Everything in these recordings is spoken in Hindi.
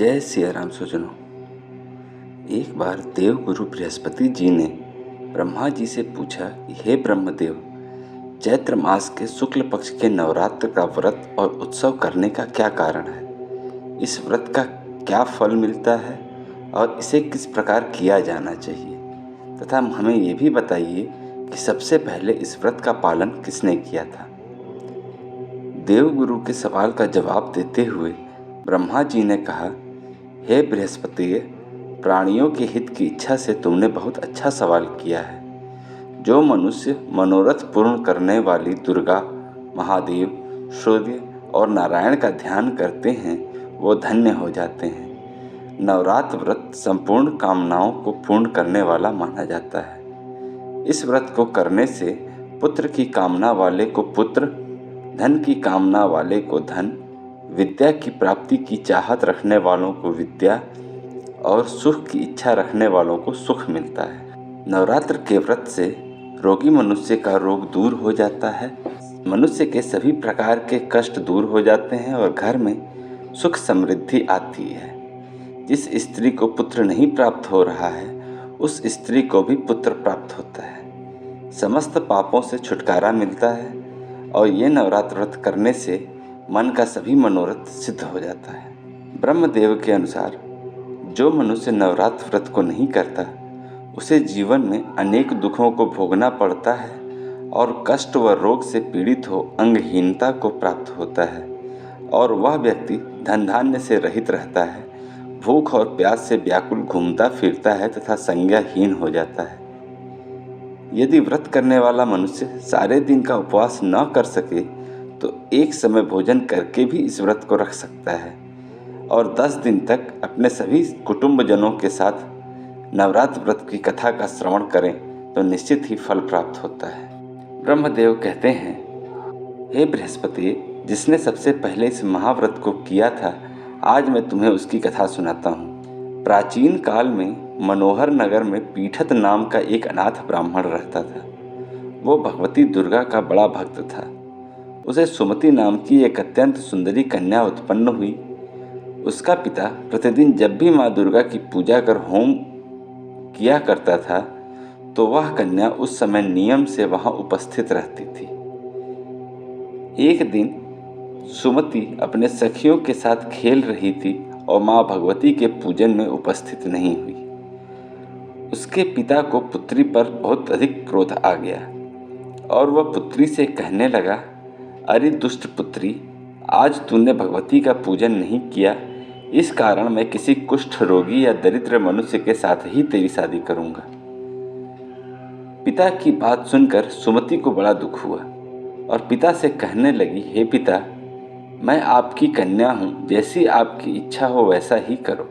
जय सिया राम स्वजनों। एक बार देवगुरु बृहस्पति जी ने ब्रह्मा जी से पूछा कि हे ब्रह्मदेव, चैत्र मास के शुक्ल पक्ष के नवरात्र का व्रत और उत्सव करने का क्या कारण है? इस व्रत का क्या फल मिलता है और इसे किस प्रकार किया जाना चाहिए, तथा हमें ये भी बताइए कि सबसे पहले इस व्रत का पालन किसने किया था? देवगुरु के सवाल का जवाब देते हुए ब्रह्मा जी ने कहा, हे बृहस्पति, प्राणियों के हित की इच्छा से तुमने बहुत अच्छा सवाल किया है। जो मनुष्य मनोरथ पूर्ण करने वाली दुर्गा, महादेव, सूर्य और नारायण का ध्यान करते हैं वो धन्य हो जाते हैं। नवरात्र व्रत संपूर्ण कामनाओं को पूर्ण करने वाला माना जाता है। इस व्रत को करने से पुत्र की कामना वाले को पुत्र, धन की कामना वाले को धन, विद्या की प्राप्ति की चाहत रखने वालों को विद्या और सुख की इच्छा रखने वालों को सुख मिलता है। नवरात्र के व्रत से रोगी मनुष्य का रोग दूर हो जाता है, मनुष्य के सभी प्रकार के कष्ट दूर हो जाते हैं और घर में सुख समृद्धि आती है। जिस स्त्री को पुत्र नहीं प्राप्त हो रहा है उस स्त्री को भी पुत्र प्राप्त होता है। समस्त पापों से छुटकारा मिलता है और ये नवरात्र व्रत करने से मन का सभी मनोरथ सिद्ध हो जाता है। ब्रह्मदेव के अनुसार जो मनुष्य नवरात्र व्रत को नहीं करता उसे जीवन में अनेक दुखों को भोगना पड़ता है और कष्ट व रोग से पीड़ित हो अंगहीनता को प्राप्त होता है और वह व्यक्ति धन धान्य से रहित रहता है, भूख और प्यास से व्याकुल घूमता फिरता है तथा संज्ञाहीन हो जाता है। यदि व्रत करने वाला मनुष्य सारे दिन का उपवास न कर सके तो एक समय भोजन करके भी इस व्रत को रख सकता है और 10 दिन तक अपने सभी कुटुंबजनों के साथ नवरात्र व्रत की कथा का श्रवण करें तो निश्चित ही फल प्राप्त होता है। ब्रह्मदेव कहते हैं, हे बृहस्पति, जिसने सबसे पहले इस महाव्रत को किया था, आज मैं तुम्हें उसकी कथा सुनाता हूँ। प्राचीन काल में मनोहर नगर में पीठत नाम का एक अनाथ ब्राह्मण रहता था। वो भगवती दुर्गा का बड़ा भक्त था। उसे सुमति नाम की एक अत्यंत सुंदरी कन्या उत्पन्न हुई। उसका पिता प्रतिदिन जब भी माँ दुर्गा की पूजा कर होम किया करता था तो वह कन्या उस समय नियम से वहाँ उपस्थित रहती थी। एक दिन सुमति अपने सखियों के साथ खेल रही थी और माँ भगवती के पूजन में उपस्थित नहीं हुई। उसके पिता को पुत्री पर बहुत अधिक क्रोध आ गया और वह पुत्री से कहने लगा, अरे दुष्ट पुत्री, आज तूने भगवती का पूजन नहीं किया, इस कारण मैं किसी कुष्ठ रोगी या दरिद्र मनुष्य के साथ ही तेरी शादी करूंगा। पिता की बात सुनकर सुमति को बड़ा दुख हुआ और पिता से कहने लगी, हे पिता, मैं आपकी कन्या हूँ, जैसी आपकी इच्छा हो वैसा ही करो।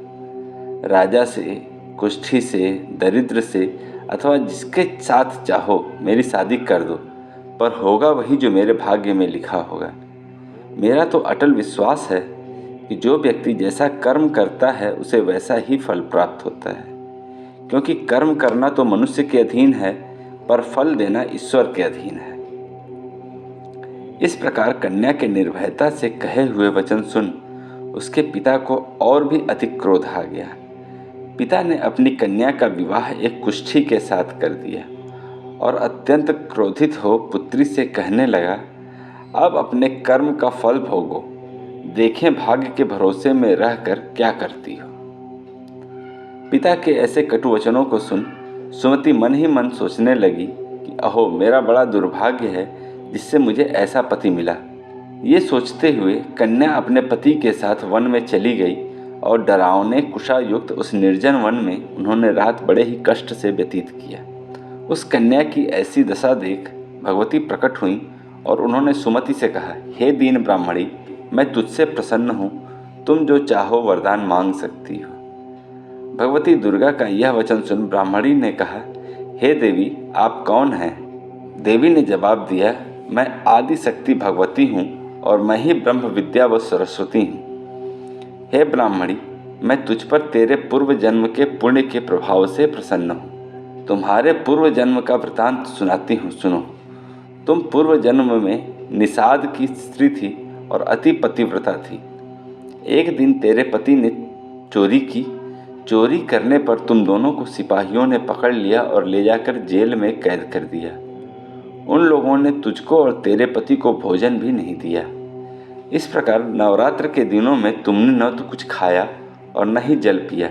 राजा से, कुष्ठी से, दरिद्र से अथवा जिसके साथ चाहो मेरी शादी कर दो, पर होगा वही जो मेरे भाग्य में लिखा होगा। मेरा तो अटल विश्वास है कि जो व्यक्ति जैसा कर्म करता है उसे वैसा ही फल प्राप्त होता है, क्योंकि कर्म करना तो मनुष्य के अधीन है पर फल देना ईश्वर के अधीन है। इस प्रकार कन्या के निर्भयता से कहे हुए वचन सुन उसके पिता को और भी अधिक क्रोध आ गया। पिता ने अपनी कन्या का विवाह एक कुष्ठी के साथ कर दिया और अत्यंत क्रोधित हो पुत्री से कहने लगा, अब अपने कर्म का फल भोगो, देखें भाग्य के भरोसे में रहकर क्या करती हो। पिता के ऐसे कटु वचनों को सुन सुमति मन ही मन सोचने लगी कि अहो, मेरा बड़ा दुर्भाग्य है जिससे मुझे ऐसा पति मिला। ये सोचते हुए कन्या अपने पति के साथ वन में चली गई और डरावने कुशा युक्त उस निर्जन वन में उन्होंने रात बड़े ही कष्ट से व्यतीत किया। उस कन्या की ऐसी दशा देख भगवती प्रकट हुई और उन्होंने सुमति से कहा, हे दीन ब्राह्मणी, मैं तुझसे प्रसन्न हूँ, तुम जो चाहो वरदान मांग सकती हो। भगवती दुर्गा का यह वचन सुन ब्राह्मणी ने कहा, हे देवी, आप कौन हैं? देवी ने जवाब दिया, मैं आदि शक्ति भगवती हूँ और मैं ही ब्रह्म विद्या व सरस्वती हूँ। हे ब्राह्मणी, मैं तुझ पर तेरे पूर्व जन्म के पुण्य के प्रभाव से प्रसन्न हूँ। तुम्हारे पूर्व जन्म का वृतांत सुनाती हूँ, सुनो। तुम पूर्व जन्म में निषाद की स्त्री थी और अति पतिव्रता थी। एक दिन तेरे पति ने चोरी की। चोरी करने पर तुम दोनों को सिपाहियों ने पकड़ लिया और ले जाकर जेल में कैद कर दिया। उन लोगों ने तुझको और तेरे पति को भोजन भी नहीं दिया। इस प्रकार नवरात्र के दिनों में तुमने न तो कुछ खाया और न ही जल पिया,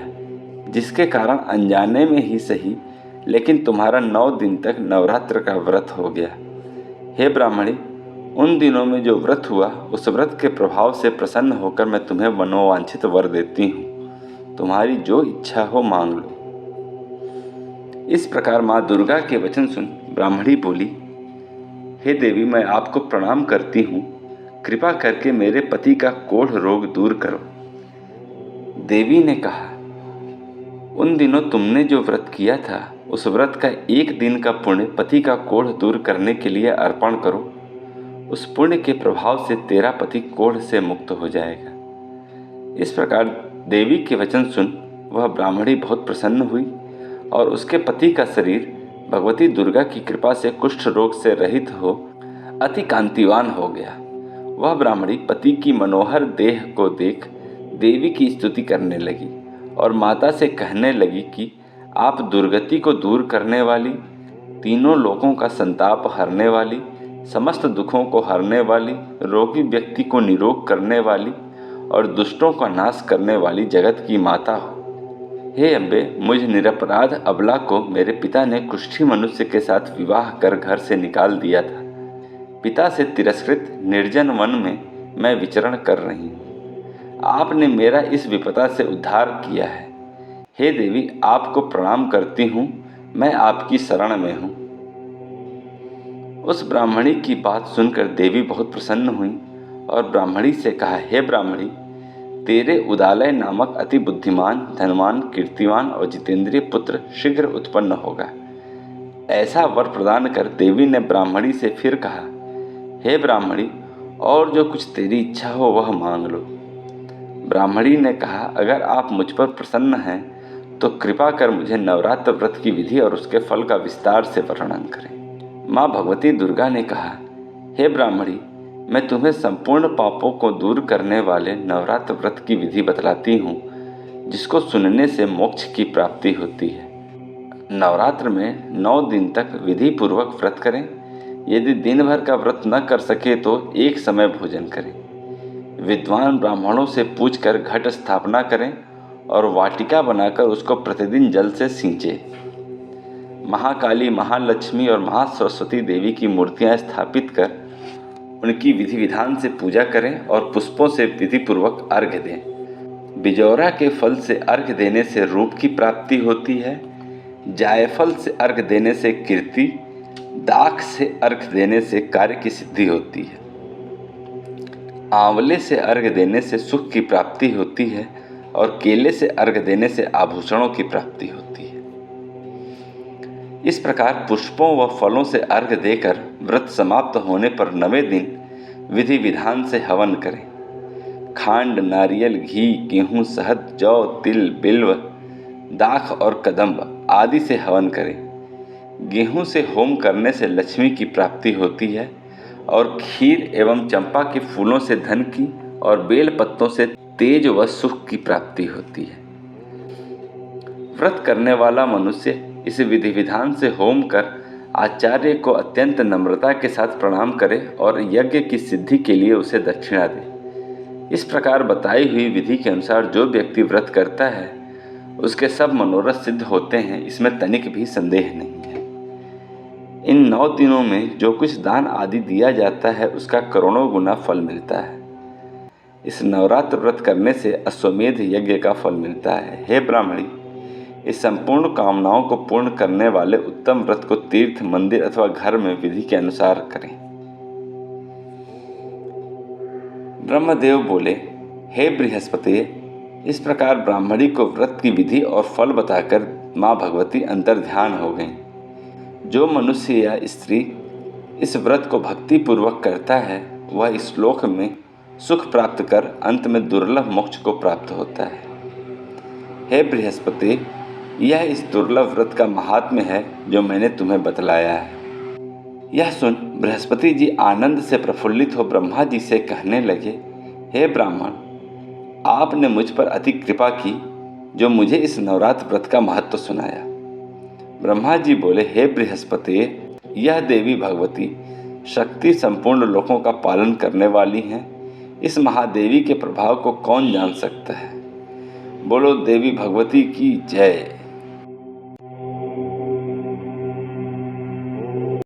जिसके कारण अनजाने में ही सही लेकिन तुम्हारा 9 दिन तक नवरात्र का व्रत हो गया। हे ब्राह्मणी, उन दिनों में जो व्रत हुआ उस व्रत के प्रभाव से प्रसन्न होकर मैं तुम्हें मनोवांछित वर देती हूँ। तुम्हारी जो इच्छा हो मांग लो। इस प्रकार माँ दुर्गा के वचन सुन ब्राह्मणी बोली, हे देवी, मैं आपको प्रणाम करती हूँ। कृपा करके मेरे पति का कोढ़ रोग दूर करो। देवी ने कहा, उन दिनों तुमने जो व्रत किया था उस व्रत का 1 दिन का पुण्य पति का कोढ़ दूर करने के लिए अर्पण करो। उस पुण्य के प्रभाव से तेरा पति कोढ़ से मुक्त हो जाएगा। इस प्रकार देवी के वचन सुन वह ब्राह्मणी बहुत प्रसन्न हुई और उसके पति का शरीर भगवती दुर्गा की कृपा से कुष्ठ रोग से रहित हो अति कांतिवान हो गया। वह ब्राह्मणी पति की मनोहर देह को देख देवी की स्तुति करने लगी और माता से कहने लगी कि आप दुर्गति को दूर करने वाली, तीनों लोकों का संताप हरने वाली, समस्त दुखों को हरने वाली, रोगी व्यक्ति को निरोग करने वाली और दुष्टों का नाश करने वाली जगत की माता हो। हे अम्बे, मुझ निरपराध अबला को मेरे पिता ने कुष्ठी मनुष्य के साथ विवाह कर घर से निकाल दिया था। पिता से तिरस्कृत निर्जन वन में मैं विचरण कर रही हूँ। आपने मेरा इस विपदा से उद्धार किया है। हे देवी, आपको प्रणाम करती हूँ, मैं आपकी शरण में हूँ। उस ब्राह्मणी की बात सुनकर देवी बहुत प्रसन्न हुई और ब्राह्मणी से कहा, हे ब्राह्मणी, तेरे उदालय नामक अति बुद्धिमान, धनवान, कीर्तिवान और जितेंद्रिय पुत्र शीघ्र उत्पन्न होगा। ऐसा वर प्रदान कर देवी ने ब्राह्मणी से फिर कहा, हे ब्राह्मणी, और जो कुछ तेरी इच्छा हो वह मांग लो। ब्राह्मणी ने कहा, अगर आप मुझ पर प्रसन्न हैं तो कृपा कर मुझे नवरात्र व्रत की विधि और उसके फल का विस्तार से वर्णन करें। माँ भगवती दुर्गा ने कहा, हे ब्राह्मणी, मैं तुम्हें संपूर्ण पापों को दूर करने वाले नवरात्र व्रत की विधि बतलाती हूँ, जिसको सुनने से मोक्ष की प्राप्ति होती है। नवरात्र में 9 दिन तक विधि पूर्वक व्रत करें। यदि दिन भर का व्रत न कर सके तो एक समय भोजन करें। विद्वान ब्राह्मणों से पूछकर घट स्थापना करें और वाटिका बनाकर उसको प्रतिदिन जल से सींचें। महाकाली, महालक्ष्मी और महासरस्वती देवी की मूर्तियां स्थापित कर उनकी विधि विधान से पूजा करें और पुष्पों से विधि पूर्वक अर्घ्य दें। बिजौरा के फल से अर्घ्य देने से रूप की प्राप्ति होती है। जायफल से अर्घ्य देने से कीर्ति, दाख से अर्घ्य देने से कार्य की सिद्धि होती है। आंवले से अर्घ्य देने से सुख की प्राप्ति होती है और केले से अर्घ्य देने से आभूषणों की प्राप्ति होती है। इस प्रकार पुष्पों व फलों से अर्घ्य देकर व्रत समाप्त होने पर 9वें दिन विधि विधान से हवन करें। खांड, नारियल, घी, गेहूँ, शहद, जौ, तिल, बिल्व, दाख और कदम्ब आदि से हवन करें। गेहूँ से होम करने से लक्ष्मी की प्राप्ति होती है और खीर एवं चंपा के फूलों से धन की और बेल पत्तों से तेज व सुख की प्राप्ति होती है। व्रत करने वाला मनुष्य इस विधि विधान से होम कर आचार्य को अत्यंत नम्रता के साथ प्रणाम करे और यज्ञ की सिद्धि के लिए उसे दक्षिणा दे। इस प्रकार बताई हुई विधि के अनुसार जो व्यक्ति व्रत करता है उसके सब मनोरथ सिद्ध होते हैं, इसमें तनिक भी संदेह नहीं है। इन 9 दिनों में जो कुछ दान आदि दिया जाता है उसका करोड़ों गुना फल मिलता है। इस नवरात्र व्रत करने से अश्वमेध यज्ञ का फल मिलता है। हे ब्राह्मणी, इस संपूर्ण कामनाओं को पूर्ण करने वाले उत्तम व्रत को तीर्थ, मंदिर अथवा घर में विधि के अनुसार करें। ब्रह्मदेव बोले, हे बृहस्पति, इस प्रकार ब्राह्मणी को व्रत की विधि और फल बताकर माँ भगवती अंतर्ध्यान हो गईं। जो मनुष्य या स्त्री इस व्रत को भक्ति पूर्वक करता है वह इस श्लोक में सुख प्राप्त कर अंत में दुर्लभ मोक्ष को प्राप्त होता है। हे बृहस्पति, यह इस दुर्लभ व्रत का महात्म्य है जो मैंने तुम्हें बतलाया है। यह सुन बृहस्पति जी आनंद से प्रफुल्लित हो ब्रह्मा जी से कहने लगे, हे ब्राह्मण, आपने मुझ पर अति कृपा की जो मुझे इस नवरात्र व्रत का महत्व सुनाया। ब्रह्मा जी बोले, हे बृहस्पति, यह देवी भगवती शक्ति संपूर्ण लोकों का पालन करने वाली हैं। इस महादेवी के प्रभाव को कौन जान सकता है। बोलो देवी भगवती की जय।